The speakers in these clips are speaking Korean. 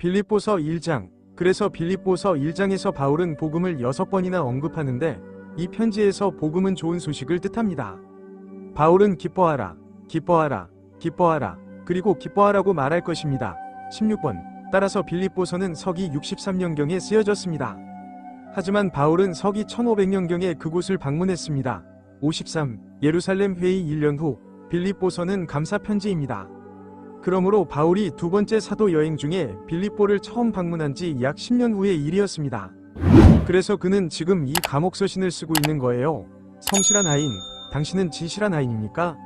빌립보서 1장. 그래서 빌립보서 1장에서 바울은 복음을 6번이나 언급하는데 이 편지에서 복음은 좋은 소식을 뜻합니다. 바울은 기뻐하라, 기뻐하라, 기뻐하라, 그리고 기뻐하라고 말할 것입니다. 16번. 따라서 빌립보서는 서기 63년경에 쓰여졌습니다. 하지만 바울은 서기 1500년경에 그곳을 방문했습니다. 53. 예루살렘 회의 1년 후 빌립보서는 감사 편지입니다. 그러므로 바울이 두 번째 사도 여행 중에 빌립보를 처음 방문한 지 약 10년 후의 일이었습니다. 그래서 그는 지금 이 감옥 서신을 쓰고 있는 거예요. 성실한 아인, 당신은 진실한 아인입니까?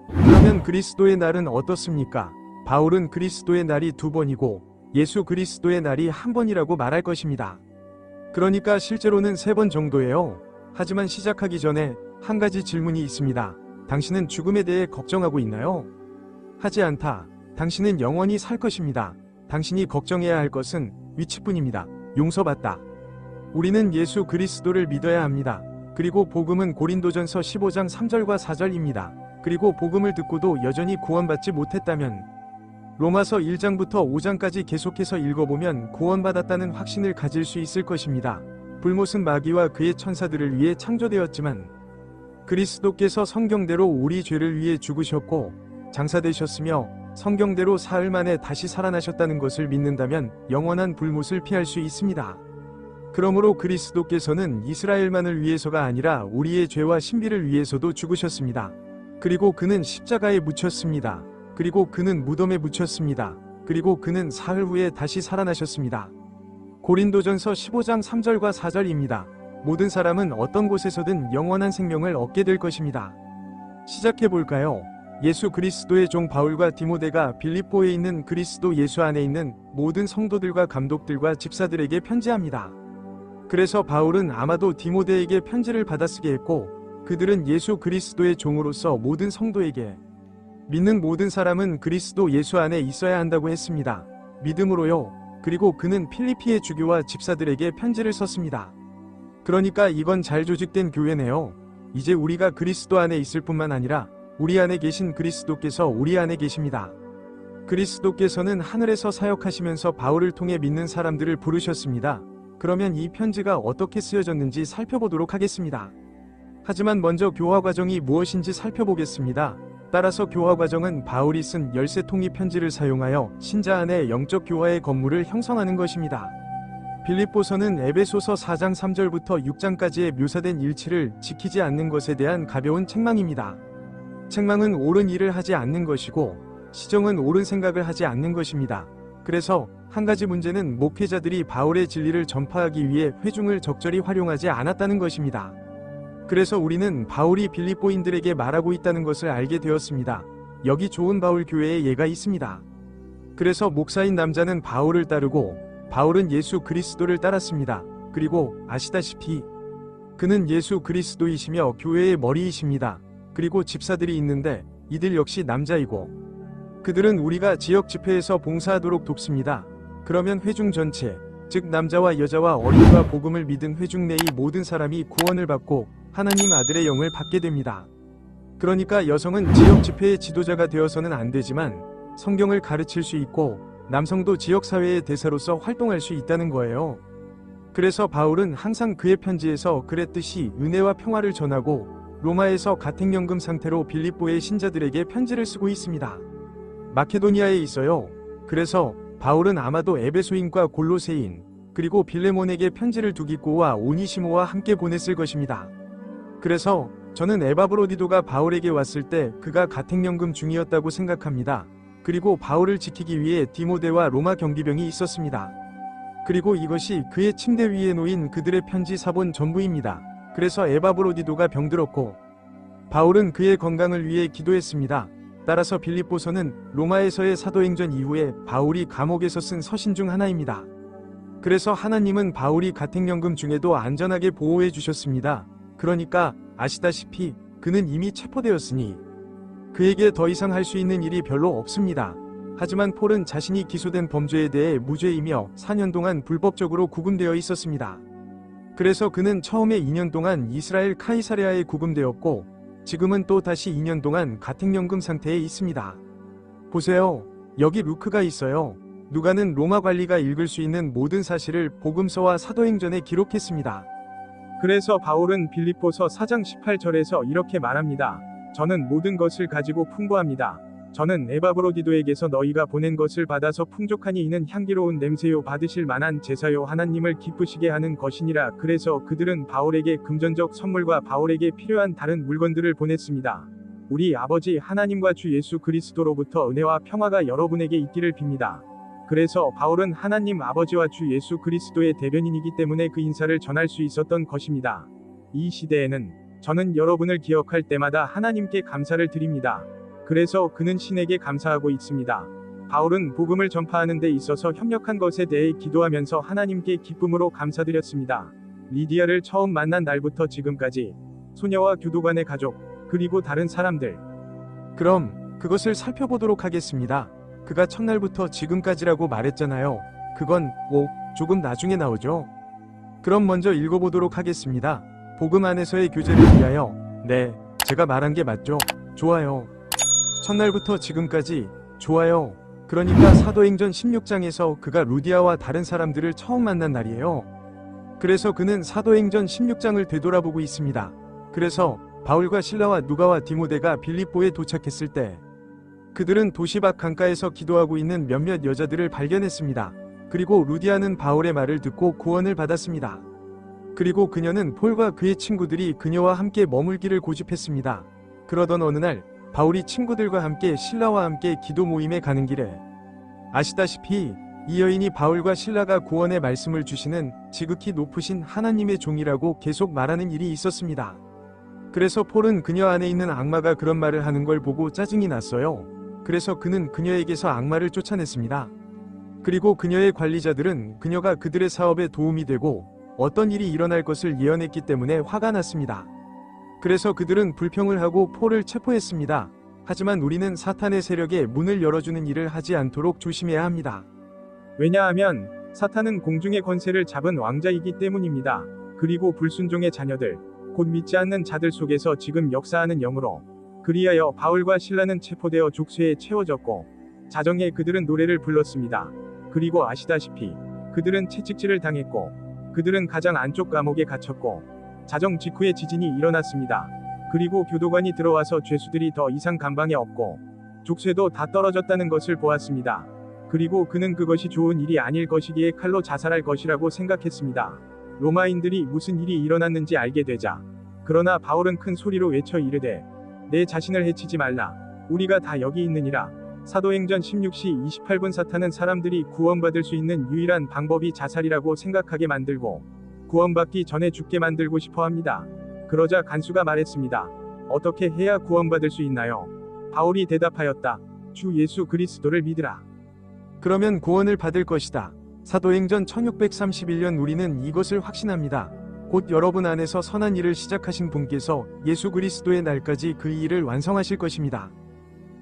그러면 그리스도의 날은 어떻습니까? 바울은 그리스도의 날이 2번이고 예수 그리스도의 날이 1번이라고 말할 것입니다. 그러니까 실제로는 3번 정도예요. 하지만 시작하기 전에 한 가지 질문이 있습니다. 당신은 죽음에 대해 걱정하고 있나요? 하지 않다. 당신은 영원히 살 것입니다. 당신이 걱정해야 할 것은 위치뿐입니다. 용서받다. 우리는 예수 그리스도를 믿어야 합니다. 그리고 복음은 고린도전서 15장 3절과 4절입니다. 그리고 복음을 듣고도 여전히 구원받지 못했다면 로마서 1장부터 5장까지 계속해서 읽어보면 구원받았다는 확신을 가질 수 있을 것입니다. 불못은 마귀와 그의 천사들을 위해 창조되었지만 그리스도께서 성경대로 우리 죄를 위해 죽으셨고 장사되셨으며 성경대로 사흘 만에 다시 살아나셨다는 것을 믿는다면 영원한 불못을 피할 수 있습니다. 그러므로 그리스도께서는 이스라엘만을 위해서가 아니라 우리의 죄와 신비를 위해서도 죽으셨습니다. 그리고 그는 십자가에 묻혔습니다. 그리고 그는 무덤에 묻혔습니다. 그리고 그는 사흘 후에 다시 살아나셨습니다. 고린도전서 15장 3절과 4절입니다. 모든 사람은 어떤 곳에서든 영원한 생명을 얻게 될 것입니다. 시작해볼까요? 예수 그리스도의 종 바울과 디모데가 빌립보에 있는 그리스도 예수 안에 있는 모든 성도들과 감독들과 집사들에게 편지합니다. 그래서 바울은 아마도 디모데에게 편지를 받아쓰게 했고 그들은 예수 그리스도의 종으로서 모든 성도에게 믿는 모든 사람은 그리스도 예수 안에 있어야 한다고 했습니다. 믿음으로요. 그리고 그는 필리피의 주교와 집사들에게 편지를 썼습니다. 그러니까 이건 잘 조직된 교회네요. 이제 우리가 그리스도 안에 있을 뿐만 아니라 우리 안에 계신 그리스도께서 우리 안에 계십니다. 그리스도께서는 하늘에서 사역하시면서 바울을 통해 믿는 사람들을 부르셨습니다. 그러면 이 편지가 어떻게 쓰여졌는지 살펴보도록 하겠습니다. 하지만 먼저 교화 과정이 무엇인지 살펴보겠습니다. 따라서 교화 과정은 바울이 쓴 13통의 편지를 사용하여 신자 안에 영적 교화의 건물을 형성하는 것입니다. 빌립보서는 에베소서 4장 3절부터 6장까지의 묘사된 일치를 지키지 않는 것에 대한 가벼운 책망입니다. 책망은 옳은 일을 하지 않는 것이고 시정은 옳은 생각을 하지 않는 것입니다. 그래서 한 가지 문제는 목회자들이 바울의 진리를 전파하기 위해 회중을 적절히 활용하지 않았다는 것입니다. 그래서 우리는 바울이 빌립보인들에게 말하고 있다는 것을 알게 되었습니다. 여기 좋은 바울 교회에 예가 있습니다. 그래서 목사인 남자는 바울을 따르고 바울은 예수 그리스도를 따랐습니다. 그리고 아시다시피 그는 예수 그리스도이시며 교회의 머리이십니다. 그리고 집사들이 있는데 이들 역시 남자이고 그들은 우리가 지역 집회에서 봉사하도록 돕습니다. 그러면 회중 전체, 즉 남자와 여자와 어린이와 복음을 믿은 회중 내의 모든 사람이 구원을 받고 하나님 아들의 영을 받게 됩니다. 그러니까 여성은 지역 집회의 지도자가 되어서는 안 되지만 성경을 가르칠 수 있고 남성도 지역사회의 대사로서 활동할 수 있다는 거예요. 그래서 바울은 항상 그의 편지에서 그랬듯이 은혜와 평화를 전하고 로마에서 가택연금 상태로 빌립보의 신자들에게 편지를 쓰고 있습니다. 마케도니아에 있어요. 그래서 바울은 아마도 에베소인과 골로새인 그리고 빌레몬에게 편지를 두기꼬와 오니시모와 함께 보냈을 것입니다. 그래서 저는 에바브로디도가 바울에게 왔을 때 그가 가택연금 중이었다고 생각합니다. 그리고 바울을 지키기 위해 디모데와 로마 경비병이 있었습니다. 그리고 이것이 그의 침대 위에 놓인 그들의 편지 사본 전부입니다. 그래서 에바브로디도가 병들었고 바울은 그의 건강을 위해 기도했습니다. 따라서 빌립보서는 로마에서의 사도행전 이후에 바울이 감옥에서 쓴 서신 중 하나입니다. 그래서 하나님은 바울이 가택연금 중에도 안전하게 보호해 주셨습니다. 그러니까 아시다시피 그는 이미 체포되었으니 그에게 더 이상 할 수 있는 일이 별로 없습니다. 하지만 폴은 자신이 기소된 범죄에 대해 무죄이며 4년 동안 불법적으로 구금되어 있었습니다. 그래서 그는 처음에 2년 동안 이스라엘 카이사랴에 구금되었고 지금은 또 다시 2년 동안 가택연금 상태에 있습니다. 보세요. 여기 루크가 있어요. 누가는 로마 관리가 읽을 수 있는 모든 사실을 복음서와 사도행전에 기록했습니다. 그래서 바울은 빌립보서 4장 18절에서 이렇게 말합니다. 저는 모든 것을 가지고 풍부합니다. 저는 에바브로디도에게서 너희가 보낸 것을 받아서 풍족하니 이는 향기로운 냄새요 받으실 만한 제사요 하나님을 기쁘시게 하는 것이니라. 그래서 그들은 바울에게 금전적 선물과 바울에게 필요한 다른 물건들을 보냈습니다. 우리 아버지 하나님과 주 예수 그리스도로부터 은혜와 평화가 여러분에게 있기를 빕니다. 그래서 바울은 하나님 아버지와 주 예수 그리스도의 대변인이기 때문에 그 인사를 전할 수 있었던 것입니다. 이 시대에는 저는 여러분을 기억할 때마다 하나님께 감사를 드립니다. 그래서 그는 신에게 감사하고 있습니다. 바울은 복음을 전파하는 데 있어서 협력한 것에 대해 기도하면서 하나님께 기쁨으로 감사드렸습니다. 리디아를 처음 만난 날부터 지금까지 소녀와 교도관의 가족, 그리고 다른 사람들. 그럼 그것을 살펴보도록 하겠습니다. 그가 첫날부터 지금까지라고 말했잖아요. 그건 조금 나중에 나오죠. 그럼 먼저 읽어보도록 하겠습니다. 복음 안에서의 교제를 위하여. 네, 제가 말한 게 맞죠? 좋아요. 첫날부터 지금까지. 좋아요. 그러니까 사도행전 16장에서 그가 루디아와 다른 사람들을 처음 만난 날이에요. 그래서 그는 사도행전 16장을 되돌아보고 있습니다. 그래서 바울과 실라와 누가와 디모데가 빌립보에 도착했을 때 그들은 도시 밖 강가에서 기도하고 있는 몇몇 여자들을 발견했습니다. 그리고 루디아는 바울의 말을 듣고 구원을 받았습니다. 그리고 그녀는 폴과 그의 친구들이 그녀와 함께 머물기를 고집했습니다. 그러던 어느 날 바울이 친구들과 함께 실라와 함께 기도 모임에 가는 길에 아시다시피 이 여인이 바울과 실라가 구원의 말씀을 주시는 지극히 높으신 하나님의 종이라고 계속 말하는 일이 있었습니다. 그래서 폴은 그녀 안에 있는 악마가 그런 말을 하는 걸 보고 짜증이 났어요. 그래서 그는 그녀에게서 악마를 쫓아냈습니다. 그리고 그녀의 관리자들은 그녀가 그들의 사업에 도움이 되고 어떤 일이 일어날 것을 예언했기 때문에 화가 났습니다. 그래서 그들은 불평을 하고 폴을 체포했습니다. 하지만 우리는 사탄의 세력에 문을 열어주는 일을 하지 않도록 조심해야 합니다. 왜냐하면 사탄은 공중의 권세를 잡은 왕자이기 때문입니다. 그리고 불순종의 자녀들, 곧 믿지 않는 자들 속에서 지금 역사하는 영으로 그리하여 바울과 실라는 체포되어 족쇄에 채워졌고 자정에 그들은 노래를 불렀습니다. 그리고 아시다시피 그들은 채찍질을 당했고 그들은 가장 안쪽 감옥에 갇혔고 자정 직후에 지진이 일어났습니다. 그리고 교도관이 들어와서 죄수들이 더 이상 감방에 없고 족쇄도 다 떨어졌다는 것을 보았습니다. 그리고 그는 그것이 좋은 일이 아닐 것이기에 칼로 자살할 것이라고 생각했습니다. 로마인들이 무슨 일이 일어났는지 알게 되자 그러나 바울은 큰 소리로 외쳐 이르되 내 자신을 해치지 말라. 우리가 다 여기 있느니라. 사도행전 16시 28분 사탄은 사람들이 구원받을 수 있는 유일한 방법이 자살이라고 생각하게 만들고 구원받기 전에 죽게 만들고 싶어 합니다. 그러자 간수가 말했습니다. 어떻게 해야 구원받을 수 있나요? 바울이 대답하였다. 주 예수 그리스도를 믿으라. 그러면 구원을 받을 것이다. 사도행전 1631년 우리는 이것을 확신합니다. 곧 여러분 안에서 선한 일을 시작하신 분께서 예수 그리스도의 날까지 그 일을 완성하실 것입니다.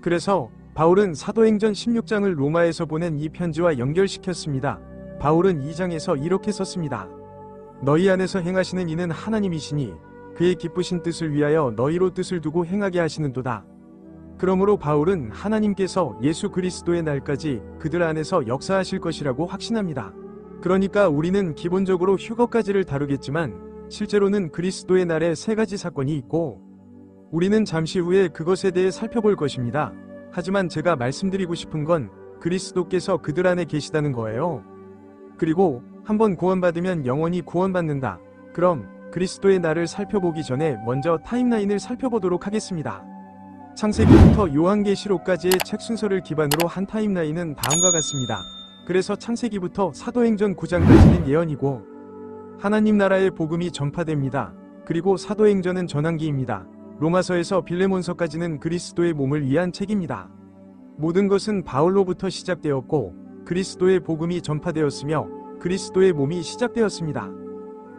그래서 바울은 사도행전 16장을 로마에서 보낸 이 편지와 연결시켰습니다. 바울은 2장에서 이렇게 썼습니다. 너희 안에서 행하시는 이는 하나님이시니 그의 기쁘신 뜻을 위하여 너희로 뜻을 두고 행하게 하시는도다. 그러므로 바울은 하나님께서 예수 그리스도의 날까지 그들 안에서 역사하실 것이라고 확신합니다. 그러니까 우리는 기본적으로 휴거까지를 다루겠지만 실제로는 그리스도의 날에 세 가지 사건이 있고 우리는 잠시 후에 그것에 대해 살펴볼 것입니다. 하지만 제가 말씀드리고 싶은 건 그리스도께서 그들 안에 계시다는 거예요. 그리고 한번 구원받으면 영원히 구원받는다. 그럼 그리스도의 날을 살펴보기 전에 먼저 타임라인을 살펴보도록 하겠습니다. 창세기부터 요한계시록까지의 책 순서를 기반으로 한 타임라인은 다음과 같습니다. 그래서 창세기부터 사도행전 9장까지는 예언이고 하나님 나라의 복음이 전파됩니다. 그리고 사도행전은 전환기입니다. 로마서에서 빌레몬서까지는 그리스도의 몸을 위한 책입니다. 모든 것은 바울로부터 시작되었고 그리스도의 복음이 전파되었으며 그리스도의 몸이 시작되었습니다.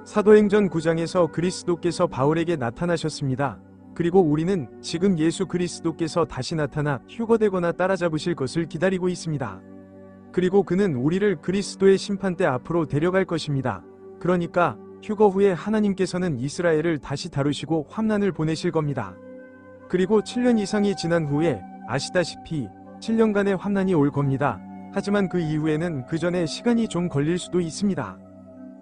사도행전 9장에서 그리스도께서 바울에게 나타나셨습니다. 그리고 우리는 지금 예수 그리스도께서 다시 나타나 휴거되거나 따라잡으실 것을 기다리고 있습니다. 그리고 그는 우리를 그리스도의 심판대 앞으로 데려갈 것입니다. 그러니까 휴거 후에 하나님께서는 이스라엘을 다시 다루시고 환난을 보내실 겁니다. 그리고 7년 이상이 지난 후에 아시다시피 7년간의 환난이 올 겁니다. 하지만 그 이후에는 그 전에 시간이 좀 걸릴 수도 있습니다.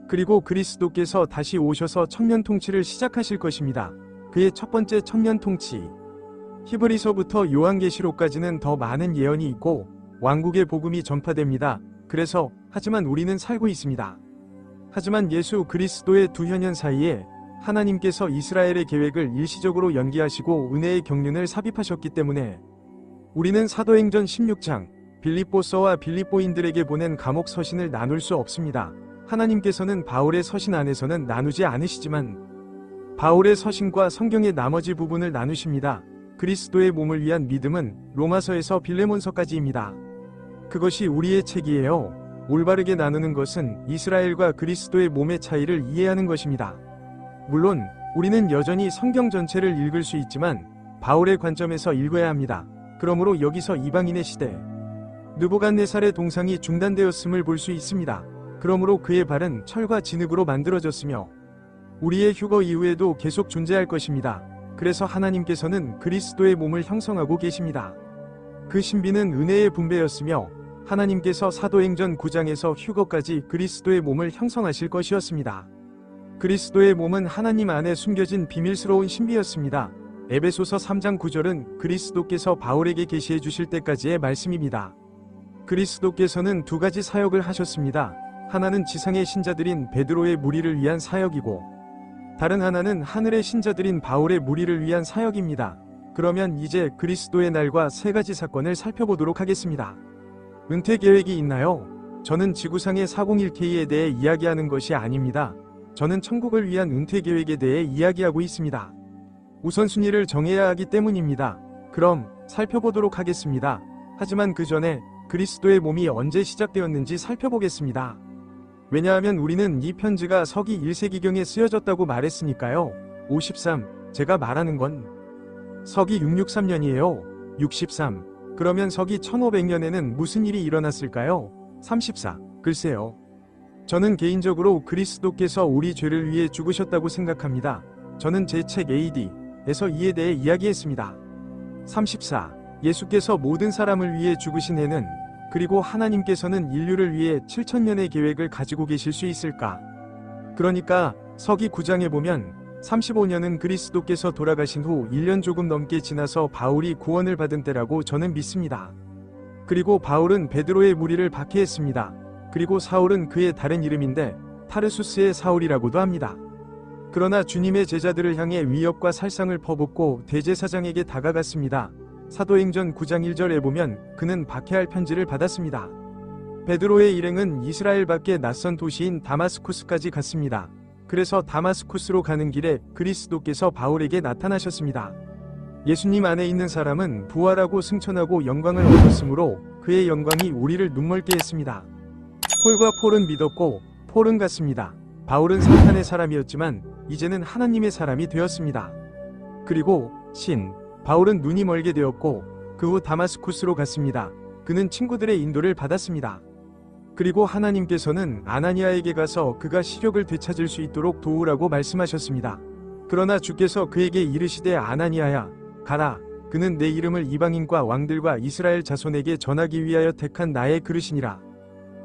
그리고 그리스도께서 다시 오셔서 천년 통치를 시작하실 것입니다. 그의 첫 번째 천년 통치. 히브리서부터 요한계시록까지는 더 많은 예언이 있고 왕국의 복음이 전파됩니다. 그래서 하지만 우리는 살고 있습니다. 하지만 예수 그리스도의 두 현현 사이에 하나님께서 이스라엘의 계획을 일시적으로 연기하시고 은혜의 경륜을 삽입하셨기 때문에 우리는 사도행전 16장 빌립보서와 빌립보인들에게 보낸 감옥 서신을 나눌 수 없습니다. 하나님께서는 바울의 서신 안에서는 나누지 않으시지만 바울의 서신과 성경의 나머지 부분을 나누십니다. 그리스도의 몸을 위한 믿음은 로마서에서 빌레몬서까지입니다. 그것이 우리의 책이에요. 올바르게 나누는 것은 이스라엘과 그리스도의 몸의 차이를 이해하는 것입니다. 물론 우리는 여전히 성경 전체를 읽을 수 있지만 바울의 관점에서 읽어야 합니다. 그러므로 여기서 이방인의 시대 느부갓네살의 동상이 중단되었음을 볼 수 있습니다. 그러므로 그의 발은 철과 진흙으로 만들어졌으며 우리의 휴거 이후에도 계속 존재할 것입니다. 그래서 하나님께서는 그리스도의 몸을 형성하고 계십니다. 그 신비는 은혜의 분배였으며 하나님께서 사도행전 9장에서 휴거까지 그리스도의 몸을 형성하실 것이었습니다. 그리스도의 몸은 하나님 안에 숨겨진 비밀스러운 신비였습니다. 에베소서 3장 9절은 그리스도께서 바울에게 계시해 주실 때까지의 말씀입니다. 그리스도께서는 두 가지 사역을 하셨습니다. 하나는 지상의 신자들인 베드로의 무리를 위한 사역이고 다른 하나는 하늘의 신자들인 바울의 무리를 위한 사역입니다. 그러면 이제 그리스도의 날과 세 가지 사건을 살펴보도록 하겠습니다. 은퇴 계획이 있나요? 저는 지구상의 401K에 대해 이야기하는 것이 아닙니다. 저는 천국을 위한 은퇴 계획에 대해 이야기하고 있습니다. 우선순위를 정해야 하기 때문입니다. 그럼 살펴보도록 하겠습니다. 하지만 그 전에 그리스도의 몸이 언제 시작되었는지 살펴보겠습니다. 왜냐하면 우리는 이 편지가 서기 1세기경에 쓰여졌다고 말했으니까요. 53. 제가 말하는 건 서기 663년이에요. 63. 그러면 서기 1500년에는 무슨 일이 일어났을까요? 34. 글쎄요. 저는 개인적으로 그리스도께서 우리 죄를 위해 죽으셨다고 생각합니다. 저는 제 책 AD에서 이에 대해 이야기했습니다. 34. 예수께서 모든 사람을 위해 죽으신 해는 그리고 하나님께서는 인류를 위해 7000년의 계획을 가지고 계실 수 있을까? 그러니까 서기 9장에 보면 35년은 그리스도께서 돌아가신 후 1년 조금 넘게 지나서 바울이 구원을 받은 때라고 저는 믿습니다. 그리고 바울은 베드로의 무리를 박해했습니다. 그리고 사울은 그의 다른 이름인데 타르수스의 사울이라고도 합니다. 그러나 주님의 제자들을 향해 위협과 살상을 퍼붓고 대제사장에게 다가갔습니다. 사도행전 9장 1절에 보면 그는 박해할 편지를 받았습니다. 베드로의 일행은 이스라엘 밖의 낯선 도시인 다마스쿠스까지 갔습니다. 그래서 다마스쿠스로 가는 길에 그리스도께서 바울에게 나타나셨습니다. 예수님 안에 있는 사람은 부활하고 승천하고 영광을 얻었으므로 그의 영광이 우리를 눈멀게 했습니다. 폴과 폴은 믿었고 폴은 갔습니다. 바울은 사탄의 사람이었지만 이제는 하나님의 사람이 되었습니다. 그리고 바울은 눈이 멀게 되었고 그 후 다마스쿠스로 갔습니다. 그는 친구들의 인도를 받았습니다. 그리고 하나님께서는 아나니아에게 가서 그가 시력을 되찾을 수 있도록 도우라고 말씀하셨습니다. 그러나 주께서 그에게 이르시되 아나니아야 가라. 그는 내 이름을 이방인과 왕들과 이스라엘 자손에게 전하기 위하여 택한 나의 그릇이니라.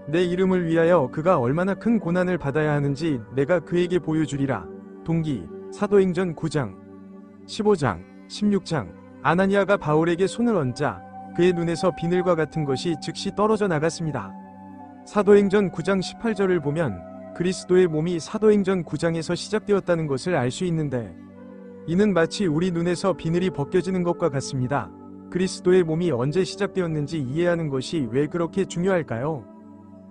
내 이름을 위하여 그가 얼마나 큰 고난을 받아야 하는지 내가 그에게 보여주리라. 동기 사도행전 9장 15장 16장 아나니아가 바울에게 손을 얹자 그의 눈에서 비늘과 같은 것이 즉시 떨어져 나갔습니다. 사도행전 9장 18절을 보면 그리스도의 몸이 사도행전 9장에서 시작되었다는 것을 알 수 있는데 이는 마치 우리 눈에서 비늘이 벗겨지는 것과 같습니다. 그리스도의 몸이 언제 시작되었는지 이해하는 것이 왜 그렇게 중요할까요?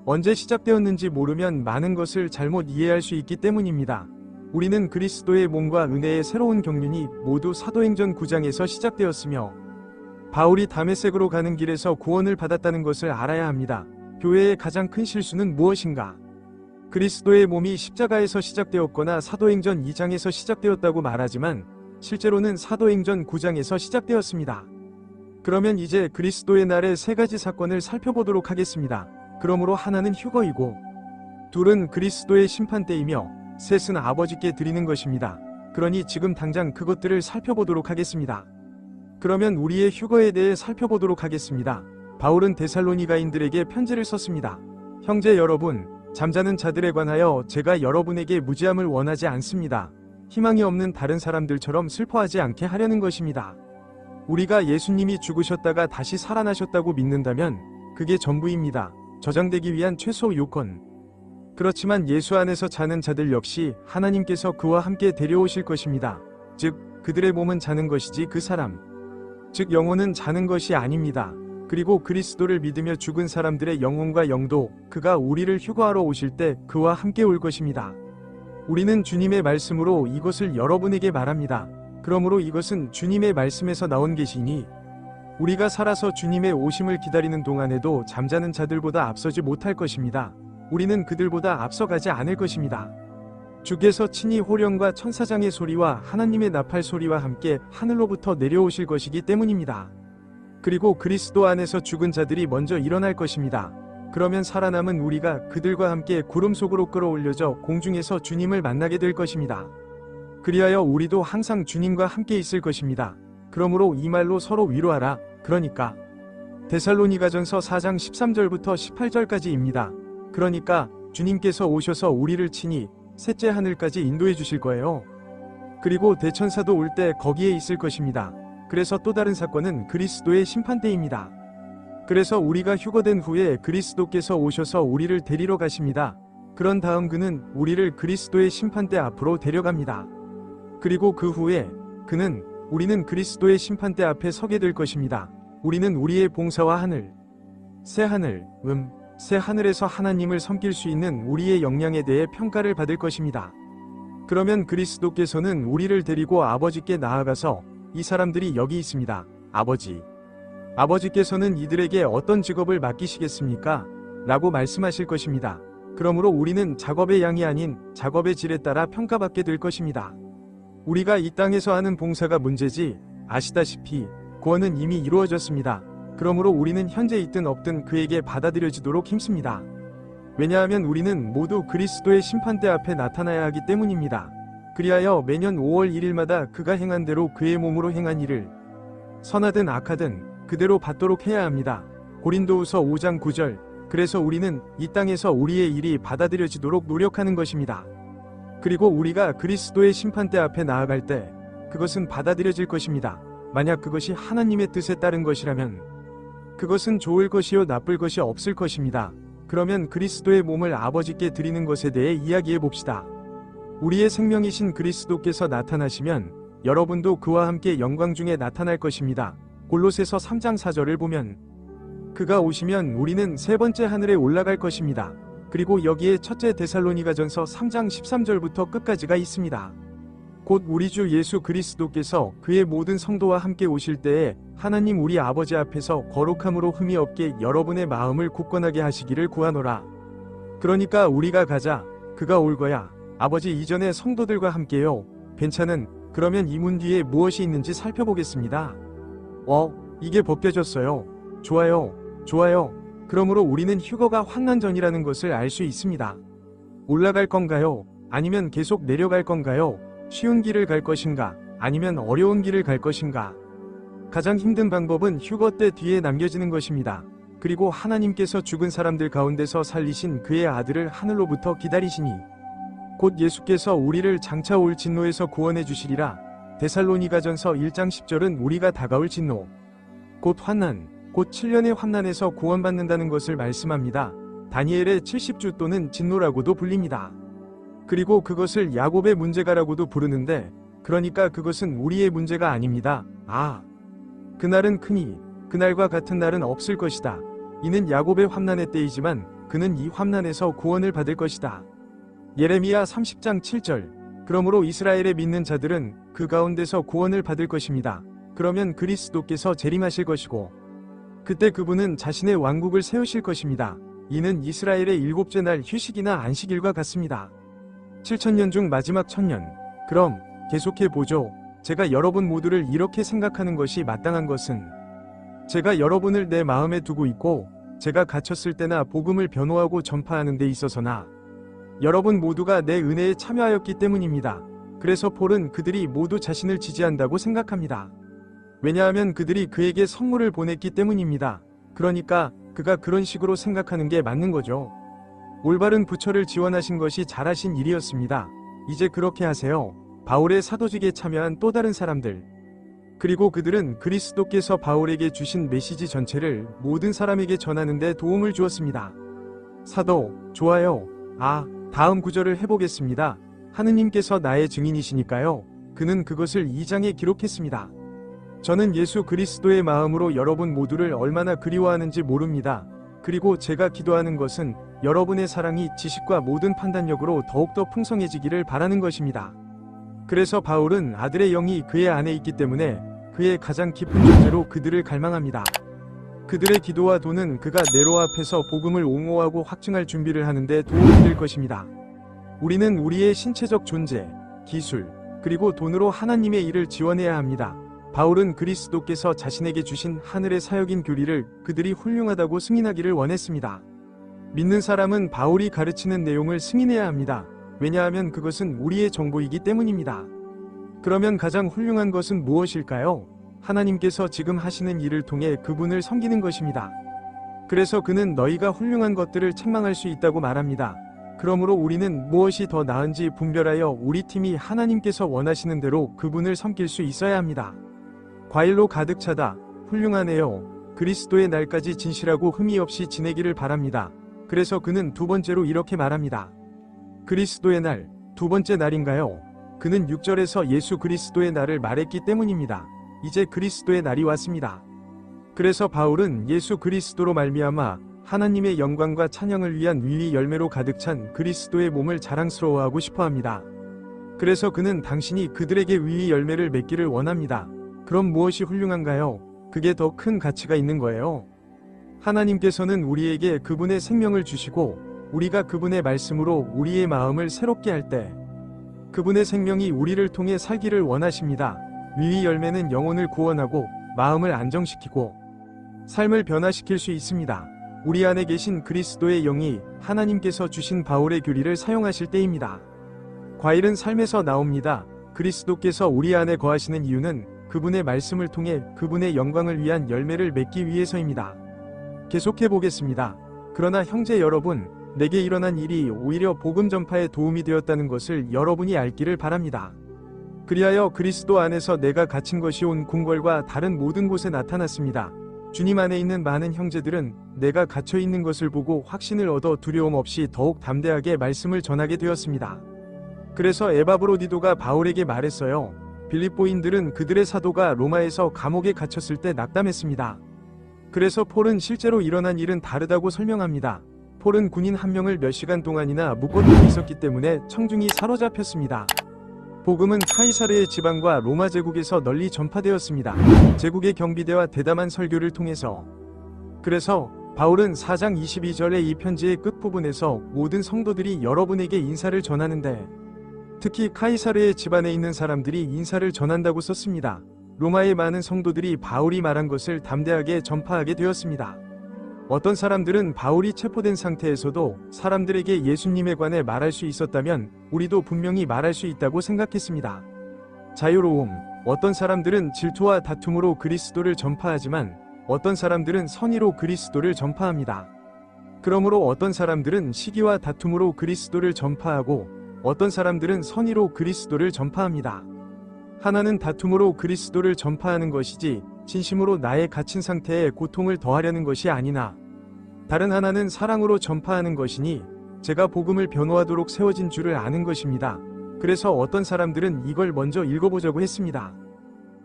언제 시작되었는지 모르면 많은 것을 잘못 이해할 수 있기 때문입니다. 우리는 그리스도의 몸과 은혜의 새로운 경륜이 모두 사도행전 9장에서 시작되었으며 바울이 다메섹으로 가는 길에서 구원을 받았다는 것을 알아야 합니다. 교회의 가장 큰 실수는 무엇인가? 그리스도의 몸이 십자가에서 시작되었거나 사도행전 2장에서 시작되었다고 말하지만 실제로는 사도행전 9장에서 시작되었습니다. 그러면 이제 그리스도의 날의 세 가지 사건을 살펴보도록 하겠습니다. 그러므로 하나는 휴거이고 둘은 그리스도의 심판때이며 셋은 아버지께 드리는 것입니다. 그러니 지금 당장 그것들을 살펴보도록 하겠습니다. 그러면 우리의 휴거에 대해 살펴보도록 하겠습니다. 바울은 데살로니가인들에게 편지를 썼습니다. 형제 여러분, 잠자는 자들에 관하여 제가 여러분에게 무지함을 원하지 않습니다. 희망이 없는 다른 사람들처럼 슬퍼하지 않게 하려는 것입니다. 우리가 예수님이 죽으셨다가 다시 살아나셨다고 믿는다면 그게 전부입니다. 저장되기 위한 최소 요건. 그렇지만 예수 안에서 자는 자들 역시 하나님께서 그와 함께 데려오실 것입니다. 즉 그들의 몸은 자는 것이지 그 사람, 즉 영혼은 자는 것이 아닙니다. 그리고 그리스도를 믿으며 죽은 사람들의 영혼과 영도 그가 우리를 휴거하러 오실 때 그와 함께 올 것입니다. 우리는 주님의 말씀으로 이것을 여러분에게 말합니다. 그러므로 이것은 주님의 말씀에서 나온 계시니 우리가 살아서 주님의 오심을 기다리는 동안에도 잠자는 자들보다 앞서지 못할 것입니다. 우리는 그들보다 앞서가지 않을 것입니다. 주께서 친히 호령과 천사장의 소리와 하나님의 나팔 소리와 함께 하늘로부터 내려오실 것이기 때문입니다. 그리고 그리스도 안에서 죽은 자들이 먼저 일어날 것입니다. 그러면 살아남은 우리가 그들과 함께 구름 속으로 끌어올려져 공중에서 주님을 만나게 될 것입니다. 그리하여 우리도 항상 주님과 함께 있을 것입니다. 그러므로 이 말로 서로 위로하라. 그러니까 데살로니가전서 4장 13절부터 18절까지입니다. 그러니까 주님께서 오셔서 우리를 친히 셋째 하늘까지 인도해 주실 거예요. 그리고 대천사도 올 때 거기에 있을 것입니다. 그래서 또 다른 사건은 그리스도의 심판대입니다. 그래서 우리가 휴거된 후에 그리스도께서 오셔서 우리를 데리러 가십니다. 그런 다음 그는 우리를 그리스도의 심판대 앞으로 데려갑니다. 그리고 그 후에 우리는 그리스도의 심판대 앞에 서게 될 것입니다. 우리는 우리의 봉사와 새 하늘에서 하나님을 섬길 수 있는 우리의 역량에 대해 평가를 받을 것입니다. 그러면 그리스도께서는 우리를 데리고 아버지께 나아가서 이 사람들이 여기 있습니다. 아버지께서는 이들에게 어떤 직업을 맡기시겠습니까? 라고 말씀하실 것입니다. 그러므로 우리는 작업의 양이 아닌 작업의 질에 따라 평가받게 될 것입니다. 우리가 이 땅에서 하는 봉사가 문제지 아시다시피 구원은 이미 이루어졌습니다. 그러므로 우리는 현재 있든 없든 그에게 받아들여지도록 힘씁니다. 왜냐하면 우리는 모두 그리스도의 심판대 앞에 나타나야 하기 때문입니다. 그리하여 매년 5월 1일마다 그가 행한 대로 그의 몸으로 행한 일을 선하든 악하든 그대로 받도록 해야 합니다. 고린도후서 5장 9절. 그래서 우리는 이 땅에서 우리의 일이 받아들여지도록 노력하는 것입니다. 그리고 우리가 그리스도의 심판대 앞에 나아갈 때 그것은 받아들여질 것입니다. 만약 그것이 하나님의 뜻에 따른 것이라면 그것은 좋을 것이요 나쁠 것이 없을 것입니다. 그러면 그리스도의 몸을 아버지께 드리는 것에 대해 이야기해 봅시다. 우리의 생명이신 그리스도께서 나타나시면 여러분도 그와 함께 영광 중에 나타날 것입니다. 골로새서 3장 4절을 보면 그가 오시면 우리는 세 번째 하늘에 올라갈 것입니다. 그리고 여기에 첫째 데살로니가전서 3장 13절부터 끝까지가 있습니다. 곧 우리 주 예수 그리스도께서 그의 모든 성도와 함께 오실 때에 하나님 우리 아버지 앞에서 거룩함으로 흠이 없게 여러분의 마음을 굳건하게 하시기를 구하노라. 그러니까 우리가 가자. 그가 올 거야. 아버지 이전의 성도들과 함께요. 괜찮은. 그러면 이 문 뒤에 무엇이 있는지 살펴보겠습니다. 이게 벗겨졌어요. 좋아요. 그러므로 우리는 휴거가 환난 전이라는 것을 알 수 있습니다. 올라갈 건가요? 아니면 계속 내려갈 건가요? 쉬운 길을 갈 것인가? 아니면 어려운 길을 갈 것인가? 가장 힘든 방법은 휴거 때 뒤에 남겨지는 것입니다. 그리고 하나님께서 죽은 사람들 가운데서 살리신 그의 아들을 하늘로부터 기다리시니 곧 예수께서 우리를 장차 올 진노에서 구원해 주시리라. 데살로니가전서 1장 10절은 우리가 다가올 진노, 곧 환난, 곧 7년의 환난에서 구원받는다는 것을 말씀합니다. 다니엘의 70주 또는 진노라고도 불립니다. 그리고 그것을 야곱의 문제가라고도 부르는데 그러니까 그것은 우리의 문제가 아닙니다. 그날은 크니 그날과 같은 날은 없을 것이다. 이는 야곱의 환난의 때이지만 그는 이 환난에서 구원을 받을 것이다. 예레미야 30장 7절. 그러므로 이스라엘에 믿는 자들은 그 가운데서 구원을 받을 것입니다. 그러면 그리스도께서 재림하실 것이고 그때 그분은 자신의 왕국을 세우실 것입니다. 이는 이스라엘의 일곱째 날 휴식이나 안식일과 같습니다. 7천년 중 마지막 1000년. 그럼 계속해 보죠. 제가 여러분 모두를 이렇게 생각하는 것이 마땅한 것은 제가 여러분을 내 마음에 두고 있고 제가 갇혔을 때나 복음을 변호하고 전파하는 데 있어서나 여러분 모두가 내 은혜에 참여하였기 때문입니다. 그래서 폴은 그들이 모두 자신을 지지한다고 생각합니다. 왜냐하면 그들이 그에게 선물을 보냈기 때문입니다. 그러니까 그가 그런 식으로 생각하는 게 맞는 거죠. 올바른 부처를 지원하신 것이 잘하신 일이었습니다. 이제 그렇게 하세요. 바울의 사도직에 참여한 또 다른 사람들. 그리고 그들은 그리스도께서 바울에게 주신 메시지 전체를 모든 사람에게 전하는 데 도움을 주었습니다. 사도, 좋아요. 다음 구절을 해보겠습니다. 하느님께서 나의 증인이시니까요. 그는 그것을 2장에 기록했습니다. 저는 예수 그리스도의 마음으로 여러분 모두를 얼마나 그리워하는지 모릅니다. 그리고 제가 기도하는 것은 여러분의 사랑이 지식과 모든 판단력으로 더욱더 풍성해지기를 바라는 것입니다. 그래서 바울은 아들의 영이 그의 안에 있기 때문에 그의 가장 깊은 존재로 그들을 갈망합니다. 그들의 기도와 도는 그가 네로 앞에서 복음을 옹호하고 확증할 준비를 하는데 도움이 될 것입니다. 우리는 우리의 신체적 존재, 기술, 그리고 돈으로 하나님의 일을 지원해야 합니다. 바울은 그리스도께서 자신에게 주신 하늘의 사역인 교리를 그들이 훌륭하다고 승인하기를 원했습니다. 믿는 사람은 바울이 가르치는 내용을 승인해야 합니다. 왜냐하면 그것은 우리의 정보이기 때문입니다. 그러면 가장 훌륭한 것은 무엇일까요? 하나님께서 지금 하시는 일을 통해 그분을 섬기는 것입니다. 그래서 그는 너희가 훌륭한 것들을 책망할 수 있다고 말합니다. 그러므로 우리는 무엇이 더 나은지 분별하여 우리 팀이 하나님께서 원하시는 대로 그분을 섬길 수 있어야 합니다. 과일로 가득 차다. 훌륭하네요. 그리스도의 날까지 진실하고 흠이 없이 지내기를 바랍니다. 그래서 그는 두 번째로 이렇게 말합니다. 그리스도의 날, 두 번째 날인가요? 그는 6절에서 예수 그리스도의 날을 말했기 때문입니다. 이제 그리스도의 날이 왔습니다. 그래서 바울은 예수 그리스도로 말미암아 하나님의 영광과 찬양을 위한 위위 열매로 가득 찬 그리스도의 몸을 자랑스러워하고 싶어합니다. 그래서 그는 당신이 그들에게 위위 열매를 맺기를 원합니다. 그럼 무엇이 훌륭한가요? 그게 더 큰 가치가 있는 거예요. 하나님께서는 우리에게 그분의 생명을 주시고 우리가 그분의 말씀으로 우리의 마음을 새롭게 할 때 그분의 생명이 우리를 통해 살기를 원하십니다. 위위 열매는 영혼을 구원하고 마음을 안정시키고 삶을 변화시킬 수 있습니다. 우리 안에 계신 그리스도의 영이 하나님께서 주신 바울의 교리를 사용하실 때입니다. 과일은 삶에서 나옵니다. 그리스도께서 우리 안에 거하시는 이유는 그분의 말씀을 통해 그분의 영광을 위한 열매를 맺기 위해서입니다. 계속해 보겠습니다. 그러나 형제 여러분, 내게 일어난 일이 오히려 복음 전파에 도움이 되었다는 것을 여러분이 알기를 바랍니다. 그리하여 그리스도 안에서 내가 갇힌 것이 온 궁궐과 다른 모든 곳에 나타났습니다. 주님 안에 있는 많은 형제들은 내가 갇혀 있는 것을 보고 확신을 얻어 두려움 없이 더욱 담대하게 말씀을 전하게 되었습니다. 그래서 에바브로디도가 바울에게 말했어요. 빌립보인들은 그들의 사도가 로마에서 감옥에 갇혔을 때 낙담했습니다. 그래서 폴은 실제로 일어난 일은 다르다고 설명합니다. 폴은 군인 한 명을 몇 시간 동안이나 묶어두고 있었기 때문에 청중이 사로잡혔습니다. 복음은 카이사르의 지방과 로마 제국에서 널리 전파되었습니다. 제국의 경비대와 대담한 설교를 통해서. 그래서 바울은 4장 22절의 이 편지의 끝부분에서 모든 성도들이 여러분에게 인사를 전하는데 특히 카이사르의 집안에 있는 사람들이 인사를 전한다고 썼습니다. 로마의 많은 성도들이 바울이 말한 것을 담대하게 전파하게 되었습니다. 어떤 사람들은 바울이 체포된 상태에서도 사람들에게 예수님에 관해 말할 수 있었다면 우리도 분명히 말할 수 있다고 생각했습니다. 자유로움. 어떤 사람들은 질투와 다툼으로 그리스도를 전파하지만 어떤 사람들은 선의로 그리스도를 전파합니다. 그러므로 어떤 사람들은 시기와 다툼으로 그리스도를 전파하고 어떤 사람들은 선의로 그리스도를 전파합니다. 하나는 다툼으로 그리스도를 전파하는 것이지 진심으로 나의 갇힌 상태에 고통을 더하려는 것이 아니나 다른 하나는 사랑으로 전파하는 것이니 제가 복음을 변호하도록 세워진 줄을 아는 것입니다. 그래서 어떤 사람들은 이걸 먼저 읽어보자고 했습니다.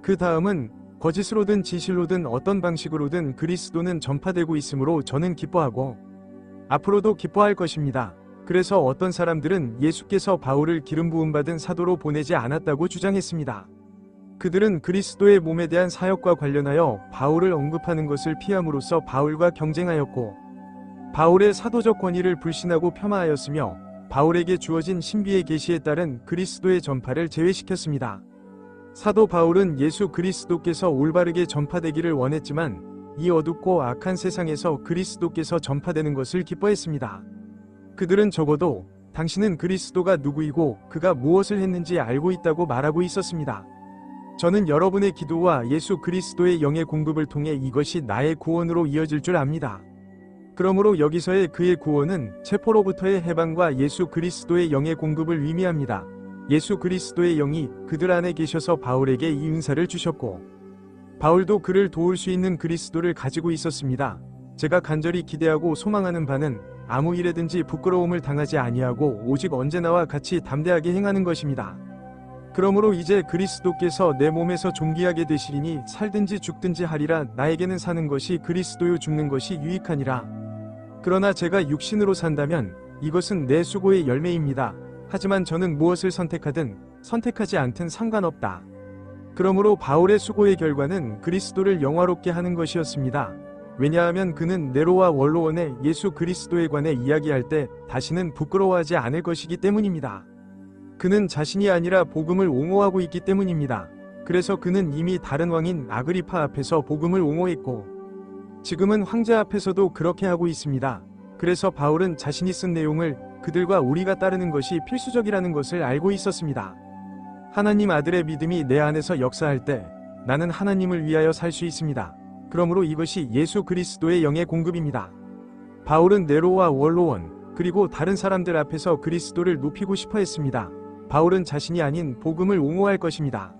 그 다음은 거짓으로든 진실로든 어떤 방식으로든 그리스도는 전파되고 있으므로 저는 기뻐하고 앞으로도 기뻐할 것입니다. 그래서 어떤 사람들은 예수께서 바울을 기름 부음 받은 사도로 보내지 않았다고 주장했습니다. 그들은 그리스도의 몸에 대한 사역과 관련하여 바울을 언급하는 것을 피함으로써 바울과 경쟁하였고 바울의 사도적 권위를 불신하고 폄하하였으며 바울에게 주어진 신비의 계시에 따른 그리스도의 전파를 제외시켰습니다. 사도 바울은 예수 그리스도께서 올바르게 전파되기를 원했지만 이 어둡고 악한 세상에서 그리스도께서 전파되는 것을 기뻐했습니다. 그들은 적어도 당신은 그리스도가 누구이고 그가 무엇을 했는지 알고 있다고 말하고 있었습니다. 저는 여러분의 기도와 예수 그리스도의 영의 공급을 통해 이것이 나의 구원으로 이어질 줄 압니다. 그러므로 여기서의 그의 구원은 체포로부터의 해방과 예수 그리스도의 영의 공급을 의미합니다. 예수 그리스도의 영이 그들 안에 계셔서 바울에게 이 은사를 주셨고, 바울도 그를 도울 수 있는 그리스도를 가지고 있었습니다. 제가 간절히 기대하고 소망하는 바는 아무 일에든지 부끄러움을 당하지 아니하고 오직 언제나와 같이 담대하게 행하는 것입니다. 그러므로 이제 그리스도께서 내 몸에서 존귀하게 되시리니 살든지 죽든지 하리라. 나에게는 사는 것이 그리스도요 죽는 것이 유익하니라. 그러나 제가 육신으로 산다면 이것은 내 수고의 열매입니다. 하지만 저는 무엇을 선택하든 선택하지 않든 상관없다. 그러므로 바울의 수고의 결과는 그리스도를 영화롭게 하는 것이었습니다. 왜냐하면 그는 네로와 원로원의 예수 그리스도에 관해 이야기할 때 다시는 부끄러워하지 않을 것이기 때문입니다. 그는 자신이 아니라 복음을 옹호하고 있기 때문입니다. 그래서 그는 이미 다른 왕인 아그리파 앞에서 복음을 옹호했고 지금은 황제 앞에서도 그렇게 하고 있습니다. 그래서 바울은 자신이 쓴 내용을 그들과 우리가 따르는 것이 필수적이라는 것을 알고 있었습니다. 하나님 아들의 믿음이 내 안에서 역사할 때 나는 하나님을 위하여 살 수 있습니다. 그러므로 이것이 예수 그리스도의 영의 공급입니다. 바울은 네로와 원로원 그리고 다른 사람들 앞에서 그리스도를 높이고 싶어 했습니다. 바울은 자신이 아닌 복음을 옹호할 것입니다.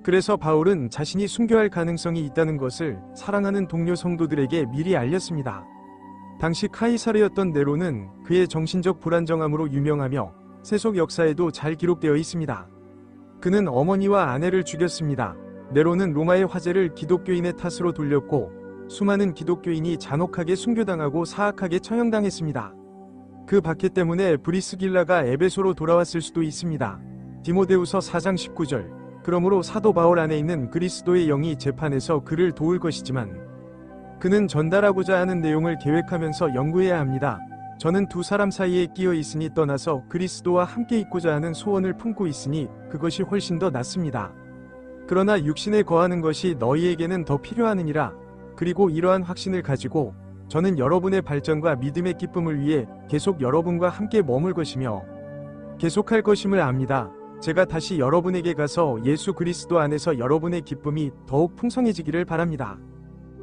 그래서 바울은 자신이 순교할 가능성이 있다는 것을 사랑하는 동료 성도들에게 미리 알렸습니다. 당시 카이사르였던 네로는 그의 정신적 불안정함으로 유명하며 세속 역사에도 잘 기록되어 있습니다. 그는 어머니와 아내를 죽였습니다. 네로는 로마의 화제를 기독교인의 탓으로 돌렸고 수많은 기독교인이 잔혹하게 순교당하고 사악하게 처형당했습니다. 그 박해 때문에 브리스길라가 에베소로 돌아왔을 수도 있습니다. 디모데후서 4장 19절. 그러므로 사도 바울 안에 있는 그리스도의 영이 재판에서 그를 도울 것이지만 그는 전달하고자 하는 내용을 계획하면서 연구해야 합니다. 저는 두 사람 사이에 끼어 있으니 떠나서 그리스도와 함께 있고자 하는 소원을 품고 있으니 그것이 훨씬 더 낫습니다. 그러나 육신에 거하는 것이 너희에게는 더 필요하느니라. 그리고 이러한 확신을 가지고 저는 여러분의 발전과 믿음의 기쁨을 위해 계속 여러분과 함께 머물 것이며 계속할 것임을 압니다. 제가 다시 여러분에게 가서 예수 그리스도 안에서 여러분의 기쁨이 더욱 풍성해지기를 바랍니다.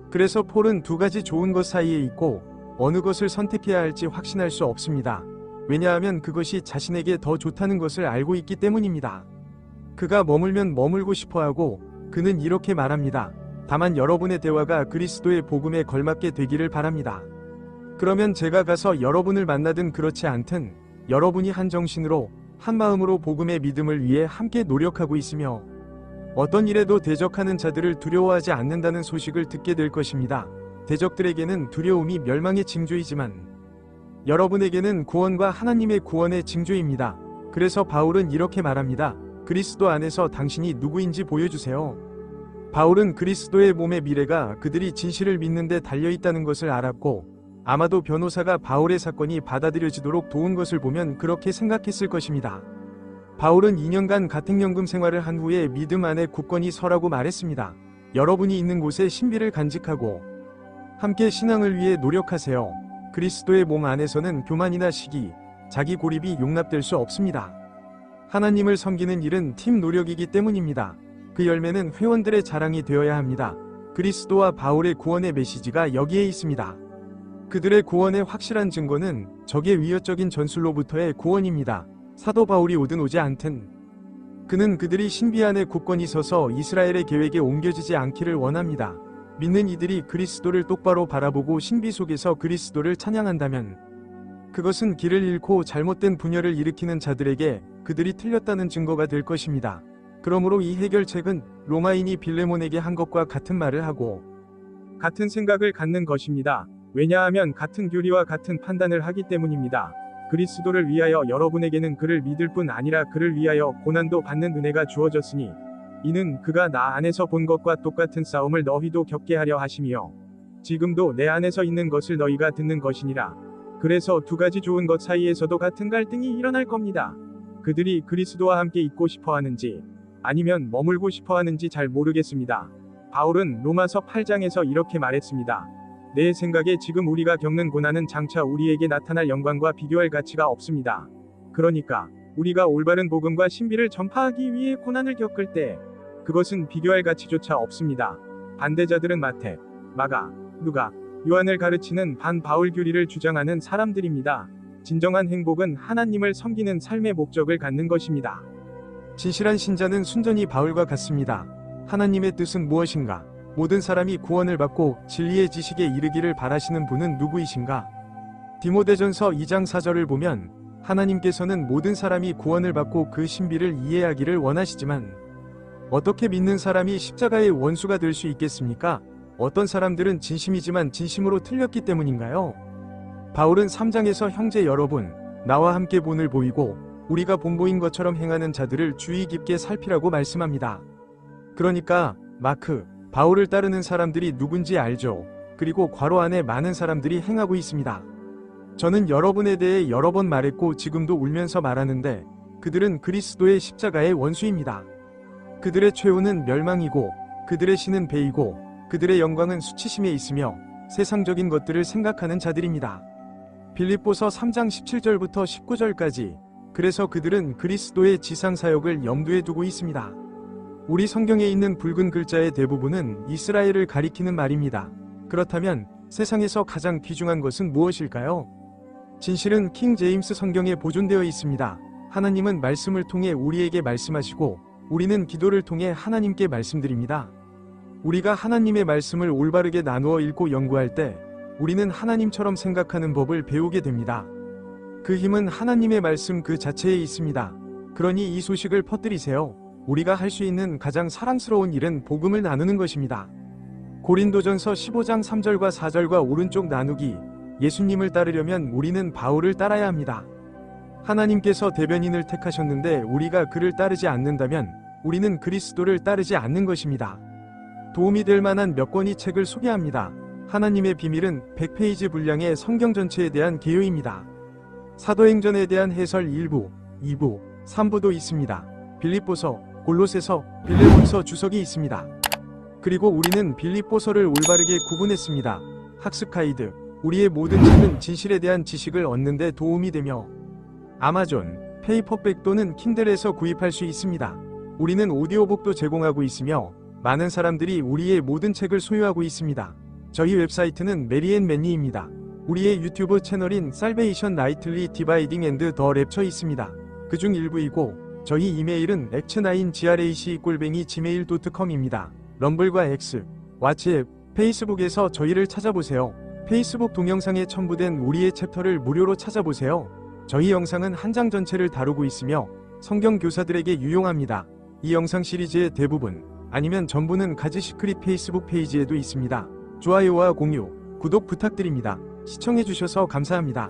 그래서 폴은 두 가지 좋은 것 사이에 있고 어느 것을 선택해야 할지 확신할 수 없습니다. 왜냐하면 그것이 자신에게 더 좋다는 것을 알고 있기 때문입니다. 그가 머물면 머물고 싶어하고 그는 이렇게 말합니다. 다만 여러분의 대화가 그리스도의 복음에 걸맞게 되기를 바랍니다. 그러면 제가 가서 여러분을 만나든 그렇지 않든 여러분이 한 정신으로 한 마음으로 복음의 믿음을 위해 함께 노력하고 있으며 어떤 일에도 대적하는 자들을 두려워하지 않는다는 소식을 듣게 될 것입니다. 대적들에게는 두려움이 멸망의 징조이지만 여러분에게는 구원과 하나님의 구원의 징조입니다. 그래서 바울은 이렇게 말합니다. 그리스도 안에서 당신이 누구인지 보여주세요. 바울은 그리스도의 몸의 미래가 그들이 진실을 믿는 데 달려있다는 것을 알았고 아마도 변호사가 바울의 사건이 받아들여지도록 도운 것을 보면 그렇게 생각했을 것입니다. 바울은 2년간 가택연금 생활을 한 후에 믿음 안에 굳건히 서라고 말했습니다. 여러분이 있는 곳에 신비를 간직하고 함께 신앙을 위해 노력하세요. 그리스도의 몸 안에서는 교만이나 시기, 자기 고립이 용납될 수 없습니다. 하나님을 섬기는 일은 팀 노력이기 때문입니다. 그 열매는 회원들의 자랑이 되어야 합니다. 그리스도와 바울의 구원의 메시지가 여기에 있습니다. 그들의 구원의 확실한 증거는 적의 위협적인 전술로부터의 구원입니다. 사도 바울이 오든 오지 않든 그는 그들이 신비 안에 굳건히 서서 이스라엘의 계획에 옮겨지지 않기를 원합니다. 믿는 이들이 그리스도를 똑바로 바라보고 신비 속에서 그리스도를 찬양한다면 그것은 길을 잃고 잘못된 분열을 일으키는 자들에게 그들이 틀렸다는 증거가 될 것입니다. 그러므로 이 해결책은 로마인이 빌레몬에게 한 것과 같은 말을 하고 같은 생각을 갖는 것입니다. 왜냐하면 같은 교리와 같은 판단을 하기 때문입니다. 그리스도를 위하여 여러분에게는 그를 믿을 뿐 아니라 그를 위하여 고난도 받는 은혜가 주어졌으니 이는 그가 나 안에서 본 것과 똑같은 싸움을 너희도 겪게 하려 하심이요 지금도 내 안에서 있는 것을 너희가 듣는 것이니라. 그래서 두 가지 좋은 것 사이에서도 같은 갈등이 일어날 겁니다. 그들이 그리스도와 함께 있고 싶어 하는지 아니면 머물고 싶어 하는지 잘 모르겠습니다. 바울은 로마서 8장에서 이렇게 말했습니다. 내 생각에 지금 우리가 겪는 고난은 장차 우리에게 나타날 영광과 비교할 가치가 없습니다. 그러니까 우리가 올바른 복음과 신비를 전파하기 위해 고난을 겪을 때 그것은 비교할 가치조차 없습니다. 반대자들은 마태, 마가, 누가, 요한을 가르치는 반바울교리를 주장하는 사람들입니다. 진정한 행복은 하나님을 섬기는 삶의 목적을 갖는 것입니다. 진실한 신자는 순전히 바울과 같습니다. 하나님의 뜻은 무엇인가? 모든 사람이 구원을 받고 진리의 지식에 이르기를 바라시는 분은 누구이신가? 디모데전서 2장 4절을 보면 하나님께서는 모든 사람이 구원을 받고 그 신비를 이해하기를 원하시지만 어떻게 믿는 사람이 십자가의 원수가 될 수 있겠습니까? 어떤 사람들은 진심이지만 진심으로 틀렸기 때문인가요? 바울은 3장에서 형제 여러분, 나와 함께 본을 보이고 우리가 본보인 것처럼 행하는 자들을 주의 깊게 살피라고 말씀합니다. 그러니까 마크, 바울을 따르는 사람들이 누군지 알죠. 그리고 괄호 안에 많은 사람들이 행하고 있습니다. 저는 여러분에 대해 여러 번 말했고 지금도 울면서 말하는데 그들은 그리스도의 십자가의 원수입니다. 그들의 최후는 멸망이고 그들의 신은 배이고 그들의 영광은 수치심에 있으며 세상적인 것들을 생각하는 자들입니다. 빌립보서 3장 17절부터 19절까지 그래서 그들은 그리스도의 지상사역을 염두에 두고 있습니다. 우리 성경에 있는 붉은 글자의 대부분은 이스라엘을 가리키는 말입니다. 그렇다면 세상에서 가장 귀중한 것은 무엇일까요? 진실은 킹 제임스 성경에 보존되어 있습니다. 하나님은 말씀을 통해 우리에게 말씀하시고 우리는 기도를 통해 하나님께 말씀드립니다. 우리가 하나님의 말씀을 올바르게 나누어 읽고 연구할 때 우리는 하나님처럼 생각하는 법을 배우게 됩니다. 그 힘은 하나님의 말씀 그 자체에 있습니다. 그러니 이 소식을 퍼뜨리세요. 우리가 할 수 있는 가장 사랑스러운 일은 복음을 나누는 것입니다. 고린도전서 15장 3절과 4절과 오른쪽 나누기. 예수님을 따르려면 우리는 바울을 따라야 합니다. 하나님께서 대변인을 택하셨는데 우리가 그를 따르지 않는다면 우리는 그리스도를 따르지 않는 것입니다. 도움이 될 만한 몇 권의 책을 소개합니다. 하나님의 비밀은 100페이지 분량의 성경 전체에 대한 개요입니다. 사도행전에 대한 해설 1부, 2부, 3부도 있습니다. 빌립보서, 골로새서, 빌레몬서 주석이 있습니다. 그리고 우리는 빌립보서를 올바르게 구분했습니다. 학습 가이드, 우리의 모든 책은 진실에 대한 지식을 얻는 데 도움이 되며 아마존, 페이퍼백 또는 킨들에서 구입할 수 있습니다. 우리는 오디오북도 제공하고 있으며 많은 사람들이 우리의 모든 책을 소유하고 있습니다. 저희 웹사이트는 메리앤맨니입니다. 우리의 유튜브 채널인 살베이션 나이틀리 디바이딩 앤드 더 랩처 있습니다. 그중 일부이고 저희 이메일은 x9grac@gmail.com입니다. 럼블과 X, 왓츠앱, 페이스북에서 저희를 찾아보세요. 페이스북 동영상에 첨부된 우리의 챕터를 무료로 찾아보세요. 저희 영상은 한 장 전체를 다루고 있으며 성경 교사들에게 유용합니다. 이 영상 시리즈의 대부분 아니면 전부는 가지 시크릿 페이스북 페이지에도 있습니다. 좋아요와 공유, 구독 부탁드립니다. 시청해주셔서 감사합니다.